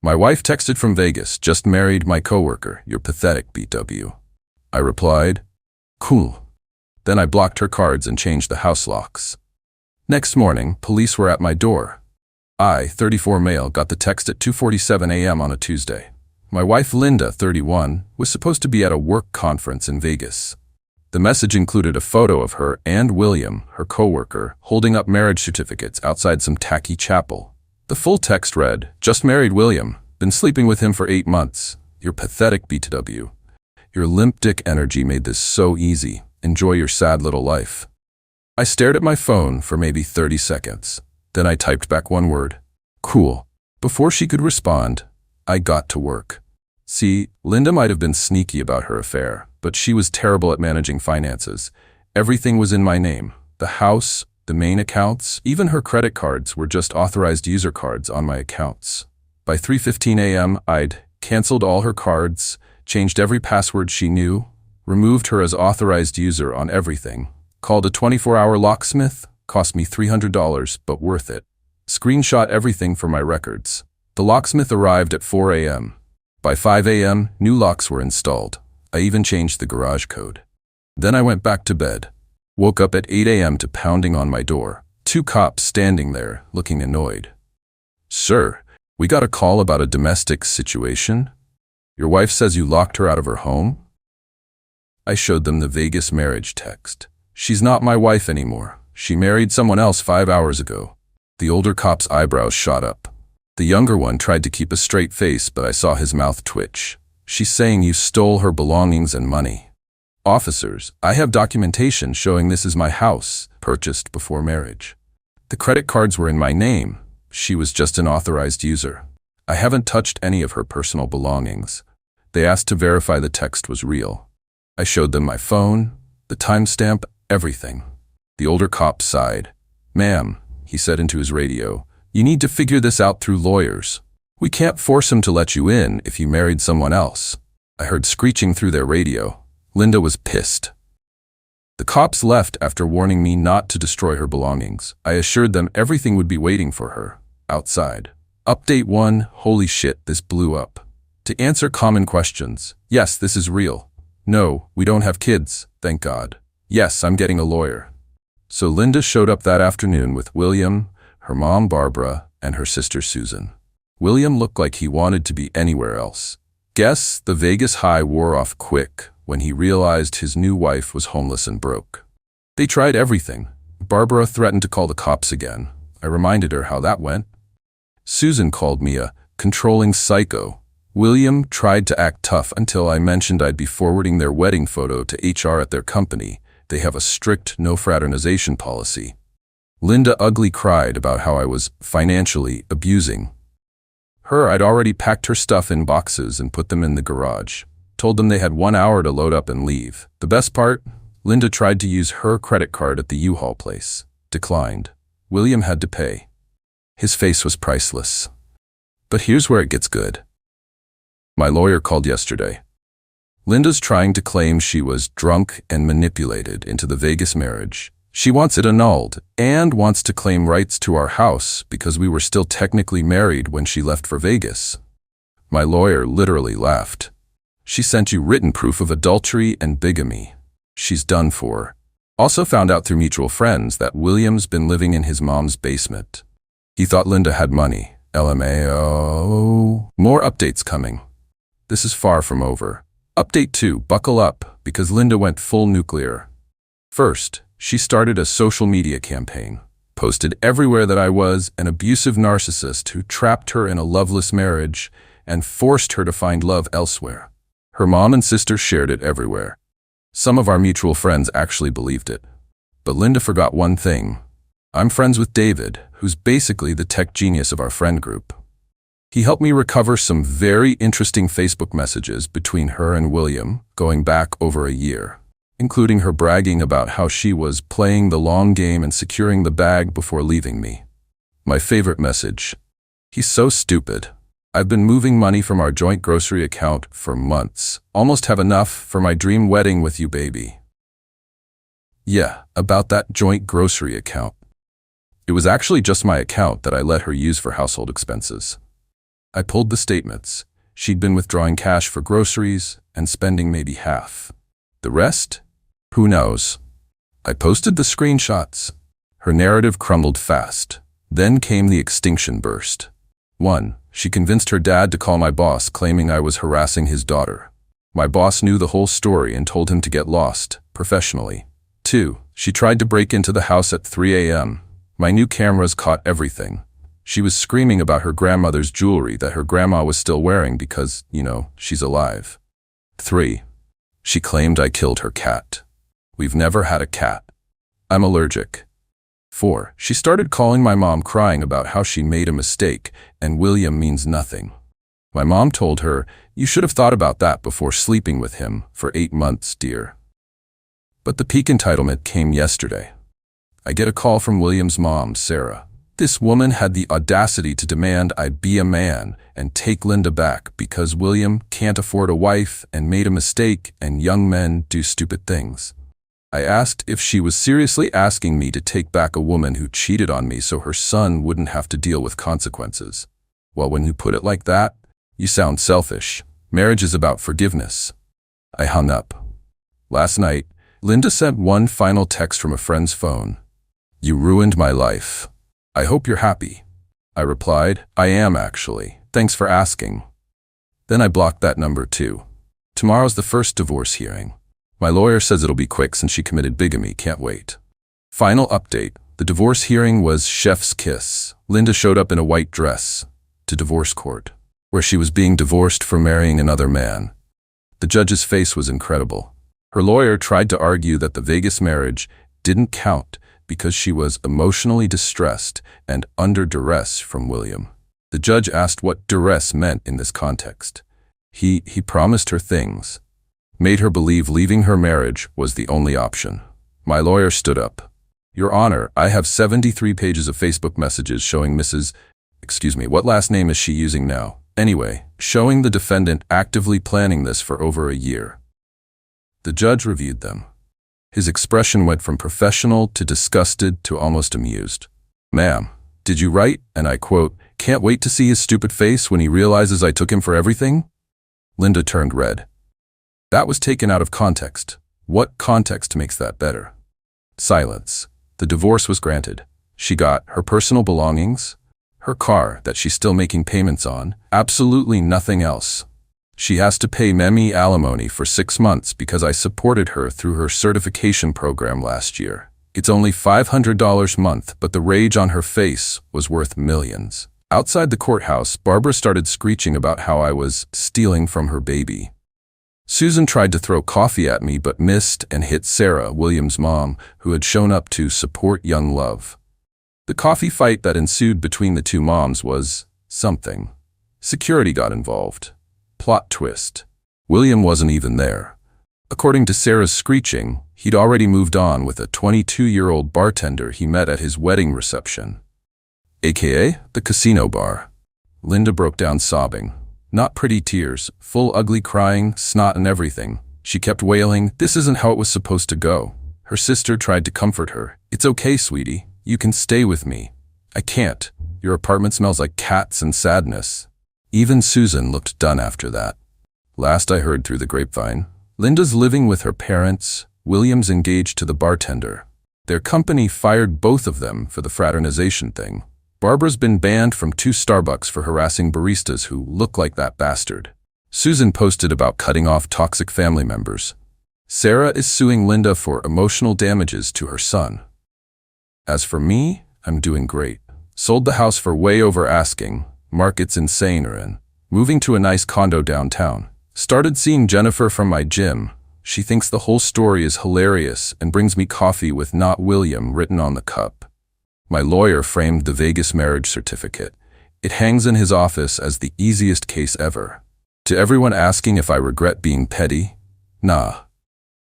My wife texted from Vegas, just married my coworker, you're pathetic, BTW. I replied, cool. Then I blocked her cards and changed the house locks. Next morning, police were at my door. I, 34 male, got the text at 2:47 a.m. on a Tuesday. My wife Linda, 31, was supposed to be at a work conference in Vegas. The message included a photo of her and William, her coworker, holding up marriage certificates outside some tacky chapel. The full text read, just married William, been sleeping with him for 8 months. You're pathetic, BTW. Your limp dick energy made this so easy. Enjoy your sad little life. I stared at my phone for maybe 30 seconds. Then I typed back one word, cool. Before she could respond, I got to work. See, Linda might have been sneaky about her affair, but she was terrible at managing finances. Everything was in my name. The house, the main accounts, even her credit cards were just authorized user cards on my accounts. By 3:15 a.m., I'd canceled all her cards, changed every password she knew, removed her as authorized user on everything, called a 24-hour locksmith, cost me $300, but worth it. Screenshot everything for my records. The locksmith arrived at 4 a.m. By 5 a.m., new locks were installed. I even changed the garage code. Then I went back to bed. Woke up at 8 a.m. to pounding on my door. 2 cops standing there, looking annoyed. Sir, we got a call about a domestic situation. Your wife says you locked her out of her home? I showed them the Vegas marriage text. She's not my wife anymore. She married someone else 5 hours ago. The older cop's eyebrows shot up. The younger one tried to keep a straight face, but I saw his mouth twitch. She's saying you stole her belongings and money. Officers, I have documentation showing this is my house, purchased before marriage. The credit cards were in my name. She was just an authorized user. I haven't touched any of her personal belongings. They asked to verify the text was real. I showed them my phone, the timestamp, everything. The older cop sighed. Ma'am, he said into his radio, you need to figure this out through lawyers. We can't force him to let you in if you married someone else. I heard screeching through their radio. Linda was pissed. The cops left after warning me not to destroy her belongings. I assured them everything would be waiting for her, outside. Update 1, holy shit, this blew up. To answer common questions, yes, this is real. No, we don't have kids, thank God. Yes, I'm getting a lawyer. So Linda showed up that afternoon with William, her mom Barbara, and her sister Susan. William looked like he wanted to be anywhere else. Guess the Vegas high wore off quick when he realized his new wife was homeless and broke. They tried everything. Barbara threatened to call the cops again. I reminded her how that went. Susan called me a controlling psycho. William tried to act tough until I mentioned I'd be forwarding their wedding photo to HR at their company. They have a strict no fraternization policy. Linda ugly cried about how I was financially abusing her. I'd already packed her stuff in boxes and put them in the garage. Told them they had 1 hour to load up and leave. The best part? Linda tried to use her credit card at the U-Haul place. Declined. William had to pay. His face was priceless. But here's where it gets good. My lawyer called yesterday. Linda's trying to claim she was drunk and manipulated into the Vegas marriage. She wants it annulled and wants to claim rights to our house because we were still technically married when she left for Vegas. My lawyer literally laughed. She sent you written proof of adultery and bigamy. She's done for. Also found out through mutual friends that William's been living in his mom's basement. He thought Linda had money. LMAO. More updates coming. This is far from over. Update 2, buckle up, because Linda went full nuclear. First, she started a social media campaign, posted everywhere that I was an abusive narcissist who trapped her in a loveless marriage and forced her to find love elsewhere. Her mom and sister shared it everywhere. Some of our mutual friends actually believed it. But Linda forgot one thing. I'm friends with David, who's basically the tech genius of our friend group. He helped me recover some very interesting Facebook messages between her and William, going back over a year, including her bragging about how she was playing the long game and securing the bag before leaving me. My favorite message. He's so stupid. I've been moving money from our joint grocery account for months. Almost have enough for my dream wedding with you, baby. Yeah, about that joint grocery account. It was actually just my account that I let her use for household expenses. I pulled the statements. She'd been withdrawing cash for groceries and spending maybe half. The rest? Who knows? I posted the screenshots. Her narrative crumbled fast. Then came the extinction burst. 1. She convinced her dad to call my boss, claiming I was harassing his daughter. My boss knew the whole story and told him to get lost, professionally. 2. She tried to break into the house at 3 a.m. My new cameras caught everything. She was screaming about her grandmother's jewelry that her grandma was still wearing because, she's alive. 3. She claimed I killed her cat. We've never had a cat. I'm allergic. 4. She started calling my mom, crying about how she made a mistake and William means nothing. My mom told her, "You should have thought about that before sleeping with him for 8 months, dear." But the peak entitlement came yesterday. I get a call from William's mom, Sarah. This woman had the audacity to demand I be a man and take Linda back because William can't afford a wife and made a mistake and young men do stupid things. I asked if she was seriously asking me to take back a woman who cheated on me so her son wouldn't have to deal with consequences. Well, when you put it like that, you sound selfish. Marriage is about forgiveness. I hung up. Last night, Linda sent one final text from a friend's phone. "You ruined my life. I hope you're happy." I replied, "I am actually. Thanks for asking." Then I blocked that number too. Tomorrow's the first divorce hearing. My lawyer says it'll be quick since she committed bigamy. Can't wait. Final update. The divorce hearing was chef's kiss. Linda showed up in a white dress to divorce court, where she was being divorced for marrying another man. The judge's face was incredible. Her lawyer tried to argue that the Vegas marriage didn't count because she was emotionally distressed and under duress from William. The judge asked what duress meant in this context. He promised her things, made her believe leaving her marriage was the only option. My lawyer stood up. "Your Honor, I have 73 pages of Facebook messages showing what last name is she using now? Anyway, showing the defendant actively planning this for over a year." The judge reviewed them. His expression went from professional to disgusted to almost amused. "Ma'am, did you write," and I quote, "can't wait to see his stupid face when he realizes I took him for everything?" Linda turned red. That was taken out of context. What context makes that better? Silence. The divorce was granted. She got her personal belongings, her car that she's still making payments on, absolutely nothing else. She has to pay Memi alimony for 6 months because I supported her through her certification program last year. It's only $500 a month, but the rage on her face was worth millions. Outside the courthouse, Barbara started screeching about how I was stealing from her baby. Susan tried to throw coffee at me but missed and hit Sarah, William's mom, who had shown up to support young love. The coffee fight that ensued between the two moms was something. Security got involved. Plot twist. William wasn't even there. According to Sarah's screeching, he'd already moved on with a 22-year-old bartender he met at his wedding reception, aka the casino bar. Linda broke down sobbing. Not pretty tears, full ugly crying, snot and everything. She kept wailing, "This isn't how it was supposed to go." Her sister tried to comfort her. "It's okay, sweetie. You can stay with me." "I can't. Your apartment smells like cats and sadness." Even Susan looked done after that. Last I heard through the grapevine, Linda's living with her parents, William's engaged to the bartender. Their company fired both of them for the fraternization thing. Barbara's been banned from 2 Starbucks for harassing baristas who look like that bastard. Susan posted about cutting off toxic family members. Sarah is suing Linda for emotional damages to her son. As for me, I'm doing great. Sold the house for way over asking. Market's insane, moving to a nice condo downtown. Started seeing Jennifer from my gym. She thinks the whole story is hilarious and brings me coffee with "Not William" written on the cup. My lawyer framed the Vegas marriage certificate. It hangs in his office as the easiest case ever. To everyone asking if I regret being petty, nah.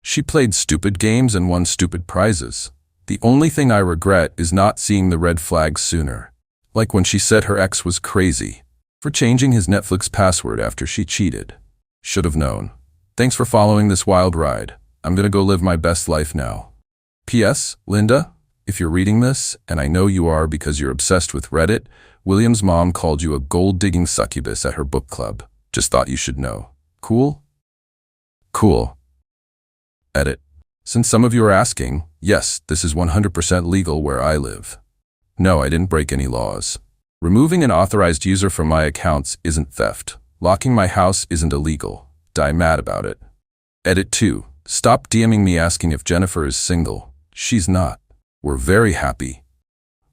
She played stupid games and won stupid prizes. The only thing I regret is not seeing the red flags sooner. Like when she said her ex was crazy for changing his Netflix password after she cheated. Should have known. Thanks for following this wild ride. I'm gonna go live my best life now. P.S. Linda, if you're reading this, and I know you are because you're obsessed with Reddit, William's mom called you a gold-digging succubus at her book club. Just thought you should know. Cool? Cool. Edit. Since some of you are asking, yes, this is 100% legal where I live. No, I didn't break any laws. Removing an authorized user from my accounts isn't theft. Locking my house isn't illegal. Die mad about it. Edit 2. Stop DMing me asking if Jennifer is single. She's not. We're very happy.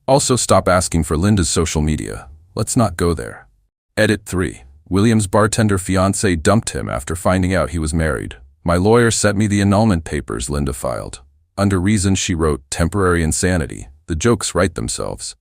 Also, stop asking for Linda's social media. Let's not go there. Edit 3. William's bartender fiancé dumped him after finding out he was married. My lawyer sent me the annulment papers Linda filed. Under reason she wrote temporary insanity. The jokes write themselves.